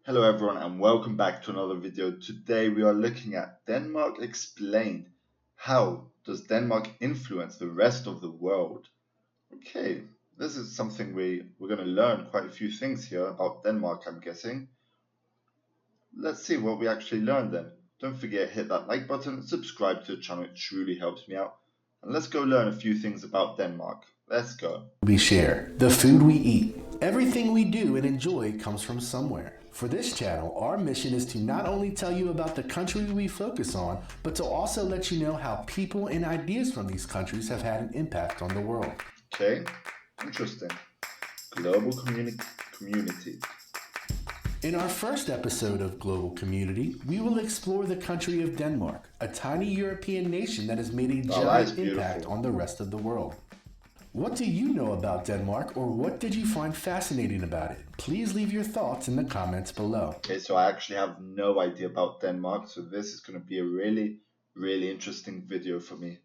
Hello everyone and welcome back to another video. Today we are looking at Denmark Explained. How does Denmark influence the rest of the world? Okay, this is something we're going to learn quite a few things here about Denmark, I'm guessing. Let's see what we actually learned then. Don't forget hit that like button and subscribe to the channel, it truly helps me out. And let's go learn a few things about Denmark. Let's go. We share the food we eat. Everything we do and enjoy comes from somewhere. For this channel, our mission is to not only tell you about the country we focus on, but to also let you know how people and ideas from these countries have had an impact on the world. Okay, interesting. Global community. In our first episode of Global Community, we will explore the country of Denmark, a tiny European nation that has made a giant impact on the rest of the world. What do you know about Denmark, or what did you find fascinating about it? Please leave your thoughts in the comments below. Okay, so I actually have no idea about Denmark, so this is going to be a really interesting video for me.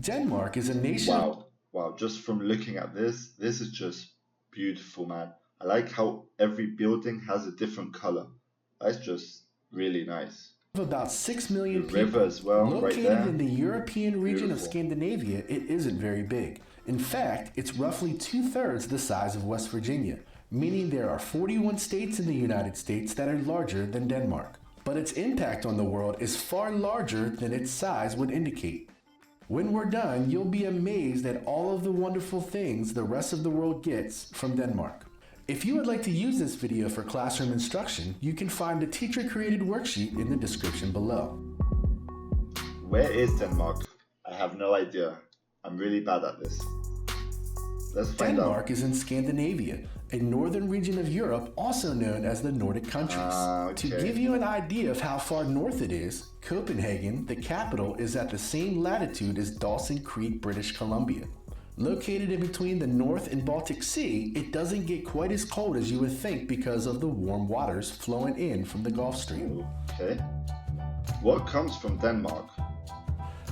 Denmark is a nation... Wow, just from looking at this is just beautiful, man. I like how every building has a different color. That's just really nice. Of about 6 million people, river as well, located right there. in the European region of Scandinavia, it isn't very big. In fact, it's roughly 2/3 the size of West Virginia, meaning there are 41 states in the United States that are larger than Denmark. But its impact on the world is far larger than its size would indicate. When we're done, you'll be amazed at all of the wonderful things the rest of the world gets from Denmark. If you would like to use this video for classroom instruction, you can find the teacher-created worksheet in the description below. Where is Denmark? I have no idea. I'm really bad at this. Let's find out. Denmark is in Scandinavia, a northern region of Europe also known as the Nordic countries. To give you an idea of how far north it is, Copenhagen, the capital, is at the same latitude as Dawson Creek, British Columbia. Located in between the North and Baltic Sea, it doesn't get quite as cold as you would think because of the warm waters flowing in from the Gulf Stream. Okay. What comes from Denmark?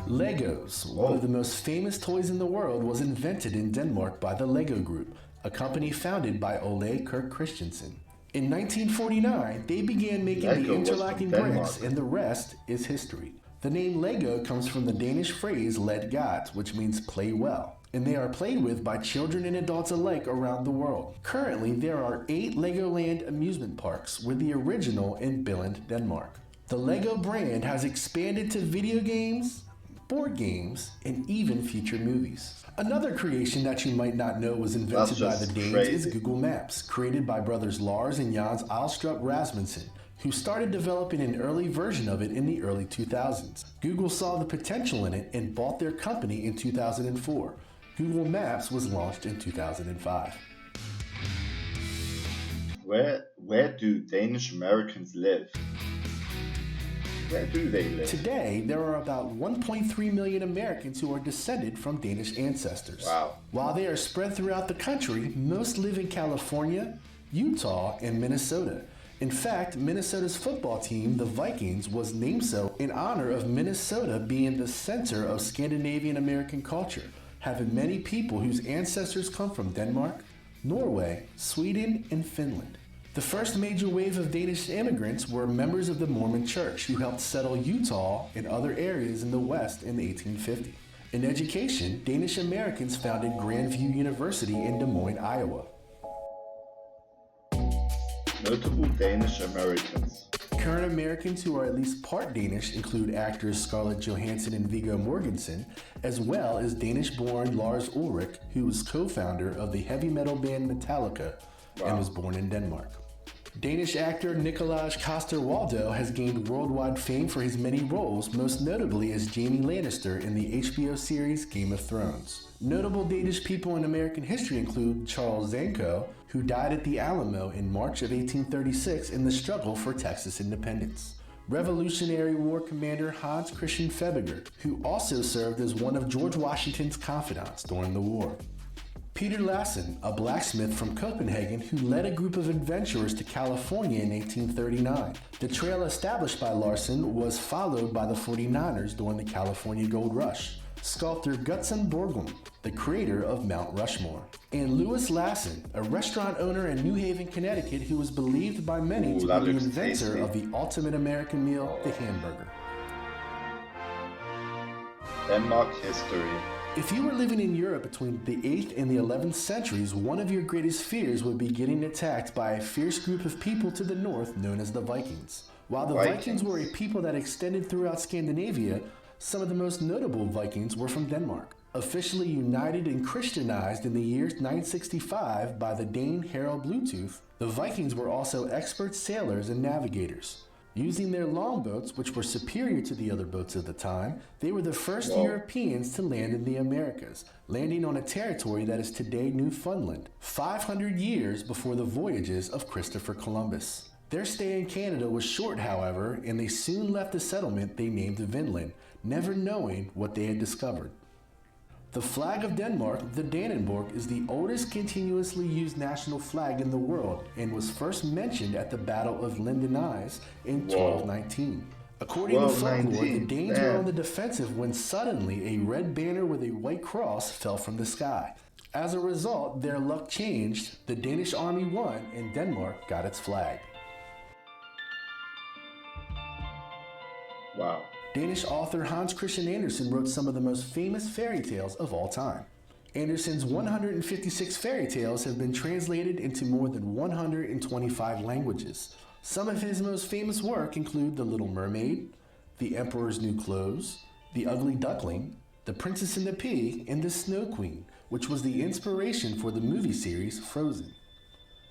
Legos, one of the most famous toys in the world, was invented in Denmark by the Lego Group, a company founded by Ole Kirk Christensen. In 1949, they began making the interlocking bricks, and the rest is history. The name Lego comes from the Danish phrase "led godt," which means play well, and they are played with by children and adults alike around the world. Currently, there are 8 Legoland amusement parks, with the original in Billund, Denmark. The Lego brand has expanded to video games, board games, and even feature movies. Another creation that you might not know was invented by the Danes is Google Maps, created by brothers Lars and Jens Alstrup Rasmussen, who started developing an early version of it in the early 2000s. Google saw the potential in it and bought their company in 2004. Google Maps was launched in 2005. Where do Danish Americans live? Where do they live? Today, there are about 1.3 million Americans who are descended from Danish ancestors. Wow. While they are spread throughout the country, most live in California, Utah, and Minnesota. In fact, Minnesota's football team, the Vikings, was named so in honor of Minnesota being the center of Scandinavian American culture, having many people whose ancestors come from Denmark, Norway, Sweden, and Finland. The first major wave of Danish immigrants were members of the Mormon Church who helped settle Utah and other areas in the West in 1850. In education, Danish Americans founded Grandview University in Des Moines, Iowa. Notable Danish Americans. Current Americans who are at least part Danish include actors Scarlett Johansson and Viggo Mortensen, as well as Danish-born Lars Ulrich, who was co-founder of the heavy metal band Metallica and was born in Denmark. Danish actor Nikolaj Coster-Waldau has gained worldwide fame for his many roles, most notably as Jaime Lannister in the HBO series Game of Thrones. Notable Danish people in American history include Charles Zanko, who died at the Alamo in March of 1836 in the struggle for Texas independence. Revolutionary War Commander Hans Christian Febiger, who also served as one of George Washington's confidants during the war. Peter Lassen, a blacksmith from Copenhagen who led a group of adventurers to California in 1839. The trail established by Larsen was followed by the 49ers during the California Gold Rush. sculptor Gutzon Borglum, the creator of Mount Rushmore, and Louis Lasson, a restaurant owner in New Haven, Connecticut, who was believed by many to be the inventor of the ultimate American meal, the hamburger. Denmark history. If you were living in Europe between the 8th and the 11th centuries, one of your greatest fears would be getting attacked by a fierce group of people to the north known as the Vikings. While the Vikings were a people that extended throughout Scandinavia, some of the most notable Vikings were from Denmark. Officially united and Christianized in the year 965 by the Dane Harald Bluetooth, the Vikings were also expert sailors and navigators. Using their longboats, which were superior to the other boats of the time, they were the first Europeans to land in the Americas, landing on a territory that is today Newfoundland, 500 years before the voyages of Christopher Columbus. Their stay in Canada was short, however, and they soon left the settlement they named Vinland, never knowing what they had discovered. The flag of Denmark, the Dannenborg, is the oldest continuously used national flag in the world and was first mentioned at the Battle of Lindenise in 1219. According to folklore, the Danes were on the defensive when suddenly a red banner with a white cross fell from the sky. As a result, their luck changed, the Danish army won, and Denmark got its flag. Wow. Danish author Hans Christian Andersen wrote some of the most famous fairy tales of all time. Andersen's 156 fairy tales have been translated into more than 125 languages. Some of his most famous work include The Little Mermaid, The Emperor's New Clothes, The Ugly Duckling, The Princess and the Pig, and The Snow Queen, which was the inspiration for the movie series Frozen.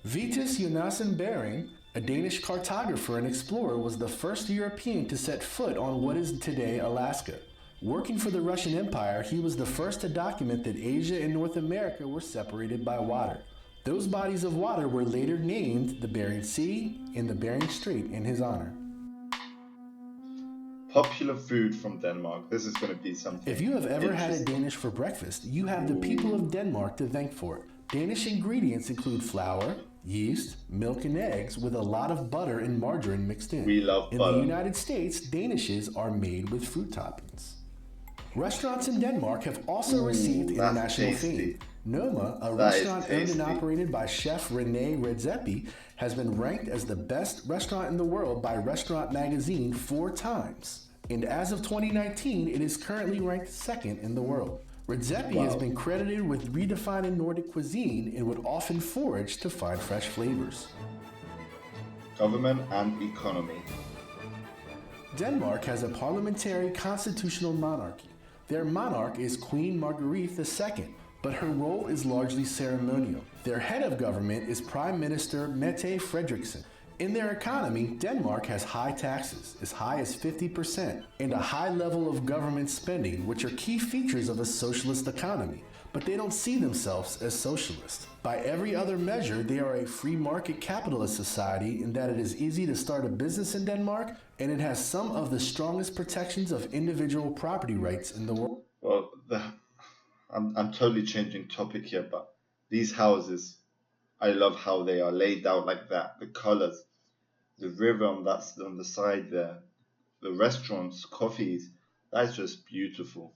Vitus Jonassen Bering, a Danish cartographer and explorer, was the first European to set foot on what is today Alaska. Working for the Russian Empire, he was the first to document that Asia and North America were separated by water. Those bodies of water were later named the Bering Sea and the Bering Strait in his honor. Popular food from Denmark. This is going to be something. If you have ever had a Danish for breakfast, you have the people of Denmark to thank for it. Danish ingredients include flour, yeast, milk, and eggs with a lot of butter and margarine mixed in. We love butter. In the United States, Danishes are made with fruit toppings. Restaurants in Denmark have also received international fame. Noma, a restaurant owned and operated by chef René Redzepi, has been ranked as the best restaurant in the world by Restaurant Magazine 4 times. And as of 2019, it is currently ranked 2nd in the world. Redzepi has been credited with redefining Nordic cuisine and would often forage to find fresh flavors. Government and economy. Denmark has a parliamentary constitutional monarchy. Their monarch is Queen Margrethe II, but her role is largely ceremonial. Their head of government is Prime Minister Mette Frederiksen. In their economy, Denmark has high taxes, as high as 50%, and a high level of government spending, which are key features of a socialist economy. But they don't see themselves as socialist. By every other measure, they are a free market capitalist society in that it is easy to start a business in Denmark, and it has some of the strongest protections of individual property rights in the world. Well, I'm totally changing topic here, but these houses, I love how they are laid out like that. The colors, the river on the side there, the restaurants, coffees, that's just beautiful.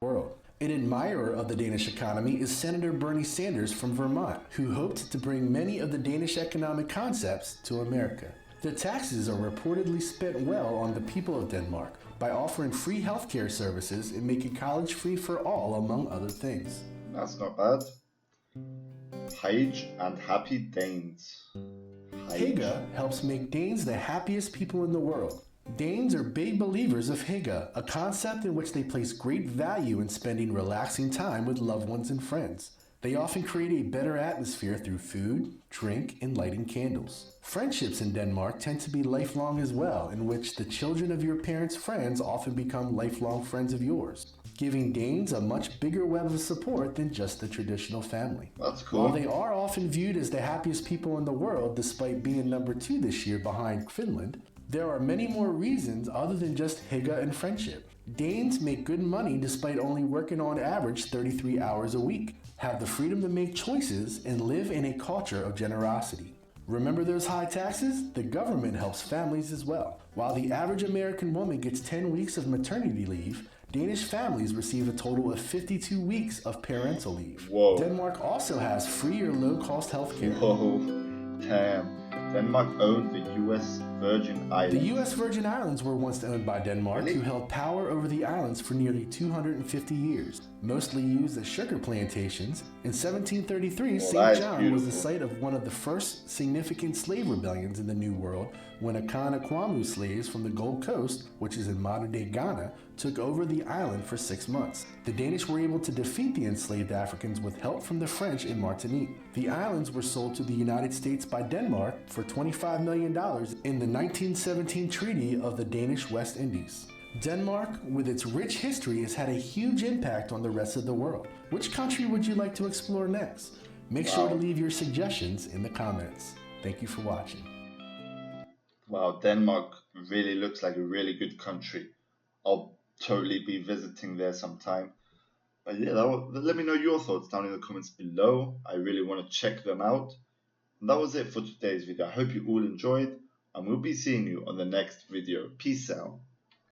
World. An admirer of the Danish economy is Senator Bernie Sanders from Vermont, who hoped to bring many of the Danish economic concepts to America. The taxes are reportedly spent well on the people of Denmark by offering free healthcare services and making college free for all, among other things. That's not bad. Hygge and happy Danes. Hygge helps make Danes the happiest people in the world. Danes are big believers of Hygge, a concept in which they place great value in spending relaxing time with loved ones and friends. They often create a better atmosphere through food, drink, and lighting candles. Friendships in Denmark tend to be lifelong as well, in which the children of your parents' friends often become lifelong friends of yours, giving Danes a much bigger web of support than just the traditional family. That's cool. While they are often viewed as the happiest people in the world, despite being number 2 this year behind Finland, there are many more reasons other than just Hygge and friendship. Danes make good money despite only working on average 33 hours a week, have the freedom to make choices, and live in a culture of generosity. Remember those high taxes? The government helps families as well. While the average American woman gets 10 weeks of maternity leave, Danish families receive a total of 52 weeks of parental leave. Whoa. Denmark also has free or low-cost healthcare. Whoa, damn. Denmark owned the U.S. Virgin Islands. The U.S. Virgin Islands were once owned by Denmark, Really? who held power over the islands for nearly 250 years, mostly used as sugar plantations. In 1733, St. John was the site of one of the first significant slave rebellions in the New World, when Akana slaves from the Gold Coast, which is in modern-day Ghana, took over the island for 6 months. The Danish were able to defeat the enslaved Africans with help from the French in Martinique. The islands were sold to the United States by Denmark for $25 million in the 1917 Treaty of the Danish West Indies. Denmark, with its rich history, has had a huge impact on the rest of the world. Which country would you like to explore next? Make sure to leave your suggestions in the comments. Thank you for watching. Wow, Denmark really looks like a really good country. I'll totally be visiting there sometime. But yeah, let me know your thoughts down in the comments below. I really want to check them out. And that was it for today's video. I hope you all enjoyed, and we'll be seeing you on the next video. Peace out.